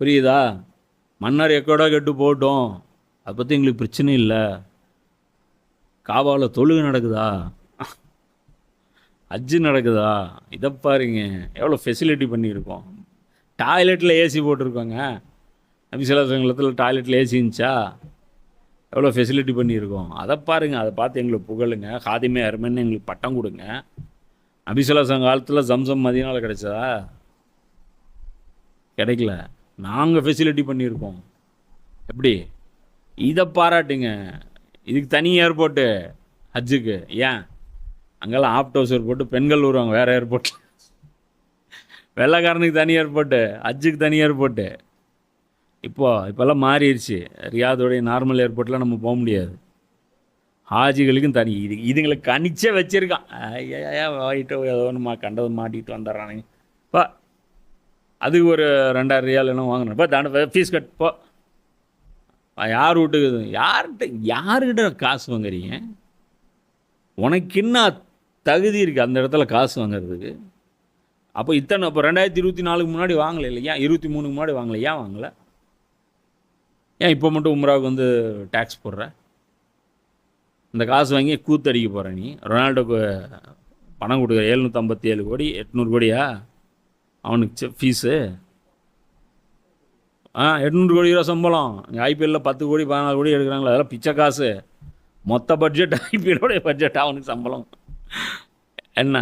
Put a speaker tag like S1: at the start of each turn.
S1: புரியுதா? மன்னர் எக்கோடா கெட்டு போகட்டும், அதை பற்றி எங்களுக்கு பிரச்சனை இல்லை. காபாவில் தொழுகை நடக்குதா, ஹஜ்ஜு நடக்குதா, இதை பாருங்க எவ்வளோ ஃபெசிலிட்டி பண்ணியிருக்கோம். டாய்லெட்டில் ஏசி போட்டிருக்கோங்க. நபிசல்லாஹு டாய்லெட்டில் ஏசி இருந்துச்சா? எவ்வளோ ஃபெசிலிட்டி பண்ணியிருக்கோம். அதை பாருங்கள், அதை பார்த்து எங்களுக்கு புகழுங்க. ஹாதிமே அருமைன்னு எங்களுக்கு பட்டம் கொடுங்க. நபிசல்லாஹு காலத்தில் ஜம்சம் மதீனாவில் கிடைச்சதா? கிடைக்கல. நாங்கள் ஃபெசிலிட்டி பண்ணியிருக்கோம். எப்படி? இதை பாராட்டுங்க. இதுக்கு தனி ஏர்போர்ட்டு ஹஜ்ஜுக்கு. ஏன் அங்கெல்லாம் ஆப்ட் ஹவுஸ் ஏர்போர்ட்டு பெண்கள் வருவாங்க வேறு ஏர்போர்ட்டில். வெள்ளைக்காரனுக்கு தனி ஏர்போர்ட்டு, ஹஜ்ஜுக்கு தனி ஏர்போர்ட்டு. இப்போல்லாம் மாறிடுச்சு. ரியாதோடைய நார்மல் ஏர்போர்ட்டில் நம்ம போக முடியாது. ஹாஜிகளுக்கும் தனி. இதுங்களுக்கு கணிச்சே வச்சுருக்கான். ஐயா வாங்கிட்டு ஏதோ ஒன்று கண்டது மாட்டிகிட்டு வந்துடுறானுங்க. இப்போ அதுக்கு ஒரு 2000 ரியால் என்ன வாங்கினேன். இப்போ ஃபீஸ் கட் போ. யார் வீட்டுக்கு? யாருக்கிட்ட காசு வாங்குறீங்க? உனக்கு என்ன தகுதி இருக்குது அந்த இடத்துல காசு வாங்கிறதுக்கு? அப்போ இப்போ 2024 முன்னாடி வாங்கலை இல்லையா? 23 முன்னாடி வாங்கலை. ஏன் வாங்கலை? ஏன் இப்போ மட்டும் உம்ராவுக்கு வந்து டேக்ஸ் போடுற? இந்த காசு வாங்கி கூத்தடிக்க போகிற நீ. ரொனால்டோக்கு பணம் கொடுக்குற 757 கோடி 800 கோடியா அவனுக்கு ஃபீஸு? 800 கோடி ரூபா சம்பளம். ஐபிஎல்லில் 10 கோடி 14 கோடி எடுக்கிறாங்களா? அதெல்லாம் பிச்சை காசு. மொத்த பட்ஜெட் ஐபிஎல்லோடைய பட்ஜெட் அவனுக்கு சம்பளம் என்ன?